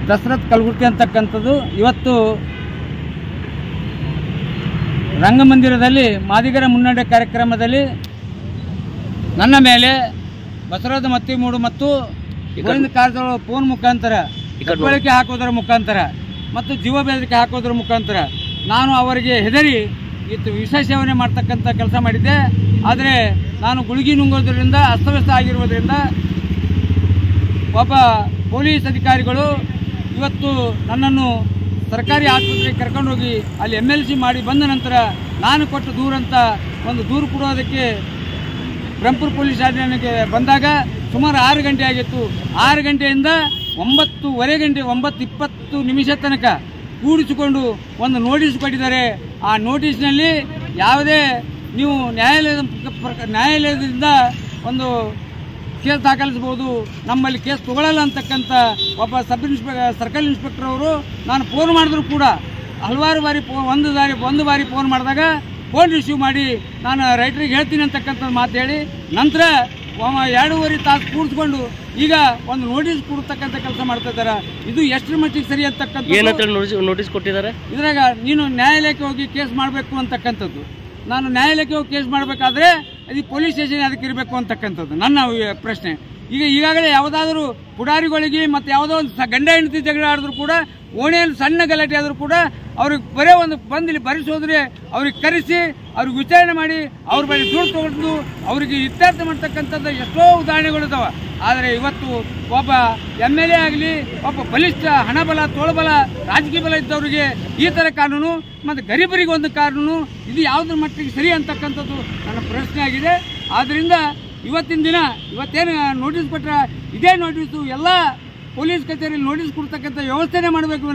ದಸರತ್ ಕಲಗುರ್ತಿ ಅಂತಕ್ಕಂಥದ್ದು ಇವತ್ತು ರಂಗಮಂದಿರದಲ್ಲಿ ಮಾದಿಗರ ಮುನ್ನಡೆ ಕಾರ್ಯಕ್ರಮದಲ್ಲಿ ನನ್ನ ಮೇಲೆ ಬಸವರಾಜ ಮತ್ತಿಮೂಡು ಮತ್ತು ಗೋವಿಂದ ಕಾರಜೋಳ ಫೋನ್ ಮುಖಾಂತರ ಕಟ್ಟಳಿಕೆ ಹಾಕೋದರ ಮುಖಾಂತರ ಮತ್ತು ಜೀವ ಬೆದರಿಕೆ ಹಾಕೋದರ ಮುಖಾಂತರ ನಾನು ಅವರಿಗೆ ಹೆದರಿ ವಿಷ ಸೇವನೆ ಮಾಡ್ತಕ್ಕಂಥ ಕೆಲಸ ಮಾಡಿದ್ದೆ. ಆದರೆ ನಾನು ಗುಳಿಗೆ ನುಂಗೋದ್ರಿಂದ ಅಸ್ತವ್ಯಸ್ತ ಆಗಿರುವುದರಿಂದ ಒಬ್ಬ ಪೊಲೀಸ್ ಅಧಿಕಾರಿಗಳು ಇವತ್ತು ನನ್ನನ್ನು ಸರ್ಕಾರಿ ಆಸ್ಪತ್ರೆಗೆ ಕರ್ಕೊಂಡೋಗಿ ಅಲ್ಲಿ MLC ಮಾಡಿ ಬಂದ ನಂತರ ನಾನು ಕೊಟ್ಟ ದೂರಂತ ಒಂದು ದೂರು ಕೊಡೋದಕ್ಕೆ ಬ್ರಹ್ಮಪುರ ಪೊಲೀಸ್ ಠಾಣೆಗೆ ಬಂದಾಗ ಸುಮಾರು 6 ಗಂಟೆ ಆಗಿತ್ತು. 6 ಗಂಟೆಯಿಂದ 9:20 ತನಕ ಕೂಡಿಸಿಕೊಂಡು ಒಂದು ನೋಟಿಸ್ ಕೊಟ್ಟಿದ್ದಾರೆ. ಆ ನೋಟಿಸ್ನಲ್ಲಿ ಯಾವುದೇ ನೀವು ನ್ಯಾಯಾಲಯದಿಂದ ಒಂದು ಕೇಸ್ ದಾಖಲಿಸಬಹುದು, ನಮ್ಮಲ್ಲಿ ಕೇಸ್ ತಗೊಳ್ಳಲ್ಲ ಅಂತಕ್ಕಂಥ ಒಬ್ಬ ಸರ್ಕಲ್ ಇನ್ಸ್ಪೆಕ್ಟರ್ ಅವರು ನಾನು ಫೋನ್ ಮಾಡಿದ್ರು ಕೂಡ ಹಲವಾರು ಬಾರಿ ಒಂದು ಬಾರಿ ಫೋನ್ ಮಾಡಿದಾಗ ಫೋನ್ ರಿಸೀವ್ ಮಾಡಿ ನಾನು ರೈಟ್ರಿಗೆ ಹೇಳ್ತೀನಿ ಅಂತಕ್ಕಂಥದ್ದು ಮಾತು ಹೇಳಿ ನಂತರ 2.5 ತಾಸು ಕೂಡಿಸ್ಕೊಂಡು ಈಗ ಒಂದು ನೋಟಿಸ್ ಕೊಡ್ತಕ್ಕಂಥ ಕೆಲಸ ಮಾಡ್ತಾ ಇದ್ದಾರೆ. ಇದು ಎಷ್ಟರ ಮಟ್ಟಿಗೆ ಸರಿ ಅಂತಕ್ಕಂಥ ನೋಟಿಸ್ ಕೊಟ್ಟಿದ್ದಾರೆ. ಇದ್ರಾಗ ನೀನು ನ್ಯಾಯಾಲಯಕ್ಕೆ ಹೋಗಿ ಕೇಸ್ ಮಾಡಬೇಕು ಅಂತಕ್ಕಂಥದ್ದು, ನಾನು ನ್ಯಾಯಾಲಯಕ್ಕೆ ಹೋಗಿ ಕೇಸ್ ಮಾಡಬೇಕಾದ್ರೆ ಅದು ಪೊಲೀಸ್ ಸ್ಟೇಷನ್ ಅದಕ್ಕೆ ಇರಬೇಕು ಅಂತಕ್ಕಂಥದ್ದು ನನ್ನ ಪ್ರಶ್ನೆ. ಈಗಾಗಲೇ ಯಾವುದಾದ್ರೂ ಪುಡಾರಿಗಳಿಗೆ ಮತ್ತು ಯಾವುದೋ ಒಂದು ಗಂಡ ಹೆಂಡತಿ ಜಗಳ ಆಡಿದ್ರು ಕೂಡ ಓಣಿಯಲ್ಲಿ ಸಣ್ಣ ಗಲಾಟೆ ಆದರೂ ಕೂಡ ಅವ್ರಿಗೆ ಬರೇ ಒಂದು ಬಂದಿಲ್ಲಿ ಬರೆಸೋದ್ರೆ ಅವ್ರಿಗೆ ಕರೆಸಿ ಅವ್ರಿಗೆ ವಿಚಾರಣೆ ಮಾಡಿ ಅವ್ರ ಬಳಿ ದುಡ್ಡು ತಗೊಂಡು ಅವರಿಗೆ ಇತ್ಯರ್ಥ ಮಾಡ್ತಕ್ಕಂಥದ್ದು ಎಷ್ಟೋ ಉದಾಹರಣೆಗಳಿದ್ದಾವೆ. ಆದರೆ ಇವತ್ತು ಒಬ್ಬ MLA ಆಗಲಿ ಒಬ್ಬ ಬಲಿಷ್ಠ ಹಣಬಲ ತೋಳಬಲ ರಾಜಕೀಯ ಬಲ ಇದ್ದವರಿಗೆ ಈ ಥರ ಕಾನೂನು ಮತ್ತು ಗರೀಬರಿಗೆ ಒಂದು ಕಾನೂನು ಇದು ಯಾವುದ್ರ ಮಟ್ಟಿಗೆ ಸರಿ ಅಂತಕ್ಕಂಥದ್ದು ನನ್ನ ಪ್ರಶ್ನೆ ಆಗಿದೆ. ಆದ್ದರಿಂದ ಇವತ್ತಿನ ದಿನ ಇವತ್ತೇನು ನೋಟಿಸ್ ಕೊಟ್ಟರೆ ಇದೇ ನೋಟಿಸು ಎಲ್ಲ ಪೊಲೀಸ್ ಕಚೇರಿಯಲ್ಲಿ ನೋಟಿಸ್ ಕೊಡ್ತಕ್ಕಂಥ ವ್ಯವಸ್ಥೆನೇ ಮಾಡಬೇಕು.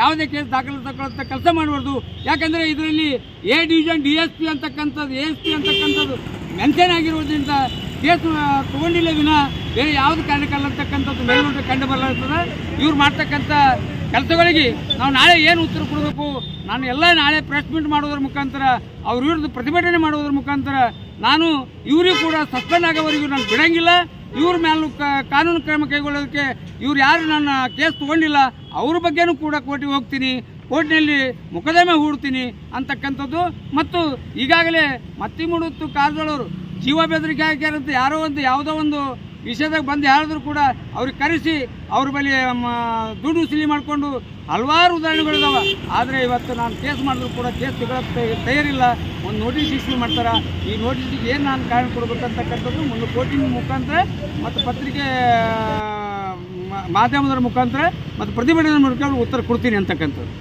ಯಾವುದೇ ಕೇಸ್ ದಾಖಲಿಸ್ತಕ್ಕಂಥ ಕೆಲಸ ಮಾಡಬಾರ್ದು. ಯಾಕಂದರೆ ಇದರಲ್ಲಿ A ಡಿವಿಷನ್ DSP ಅಂತಕ್ಕಂಥದ್ದು ASP ಅಂತಕ್ಕಂಥದ್ದು ಮೆನ್ಷನ್ ಆಗಿರೋದ್ರಿಂದ ಕೇಸ್ ತಗೊಂಡಿಲ್ಲ ವಿನ ಬೇರೆ ಯಾವುದು ಕಾರಣಕ್ಕಲ್ಲ ಅಂತಕ್ಕಂಥದ್ದು ಮೇಲ್ನೋಟ ಕಂಡು ಬರಲಾಗ್ತದೆ. ಇವ್ರು ಮಾಡ್ತಕ್ಕಂಥ ಕೆಲಸಗಳಿಗೆ ನಾವು ನಾಳೆ ಏನು ಉತ್ತರ ಕೊಡಬೇಕು, ನಾನು ಎಲ್ಲ ನಾಳೆ ಪ್ರೆಸ್ ಮೀಟ್ ಮಾಡೋದ್ರ ಮುಖಾಂತರ ಅವ್ರ ವಿರುದ್ಧ ಪ್ರತಿಭಟನೆ ಮಾಡೋದ್ರ ಮುಖಾಂತರ ನಾನು ಇವರಿಗೂ ಕೂಡ ಸಸ್ಪೆಂಡ್ ಆಗೋವರೆಗೂ ನಾನು ಬಿಡಂಗಿಲ್ಲ. ಇವ್ರ ಮೇಲೂ ಕಾನೂನು ಕ್ರಮ ಕೈಗೊಳ್ಳೋದಕ್ಕೆ ಇವ್ರು ಯಾರು ನನ್ನ ಕೇಸ್ ತಗೊಂಡಿಲ್ಲ ಅವ್ರ ಬಗ್ಗೆನೂ ಕೂಡ ಕೋರ್ಟಿಗೆ ಹೋಗ್ತೀನಿ, ಕೋರ್ಟ್ನಲ್ಲಿ ಮೊಕದ್ದಮೆ ಹೂಡ್ತೀನಿ ಅಂತಕ್ಕಂಥದ್ದು. ಮತ್ತು ಈಗಾಗಲೇ ಮತ್ತಿಮೂಡು ಕಾರಜೋಳವರು ಜೀವ ಬೆದರಿಕೆ ಹಾಕ್ಯಾರಂತ ಯಾವುದೋ ಒಂದು ವಿಷಯದಾಗ ಬಂದು ಹೇಳಿದ್ರು ಕೂಡ ಅವ್ರಿಗೆ ಕರೆಸಿ ಅವ್ರ ಬಳಿ ದುಡ್ಡು ವಸೂಲಿ ಮಾಡಿಕೊಂಡು ಹಲವಾರು ಉದಾಹರಣೆಗಳಿದಾವೆ. ಆದರೆ ಇವತ್ತು ನಾನು ಕೇಸ್ ಮಾಡಿದ್ರು ಕೂಡ ಕೇಸ್ ತಗೊಳ್ಳೋಕ್ಕೆ ತಯಾರಿಲ್ಲ. ಒಂದು ನೋಟಿಸ್ ಇಶ್ಯೂ ಮಾಡ್ತಾರೆ. ಈ ನೋಟಿಸಿಗೆ ಏನು ನಾನು ಕಾರಣ ಕೊಡಬೇಕಂತಕ್ಕಂಥದ್ದು ಮುಂದೆ ಕೋರ್ಟಿನ ಮುಖಾಂತರ ಮತ್ತು ಪತ್ರಿಕೆ ಮಾಧ್ಯಮದ ಮುಖಾಂತರ ಮತ್ತು ಪ್ರತಿಭಟನೆ ಮುಖಾಂತರ ಉತ್ತರ ಕೊಡ್ತೀನಿ ಅಂತಕ್ಕಂಥದ್ದು.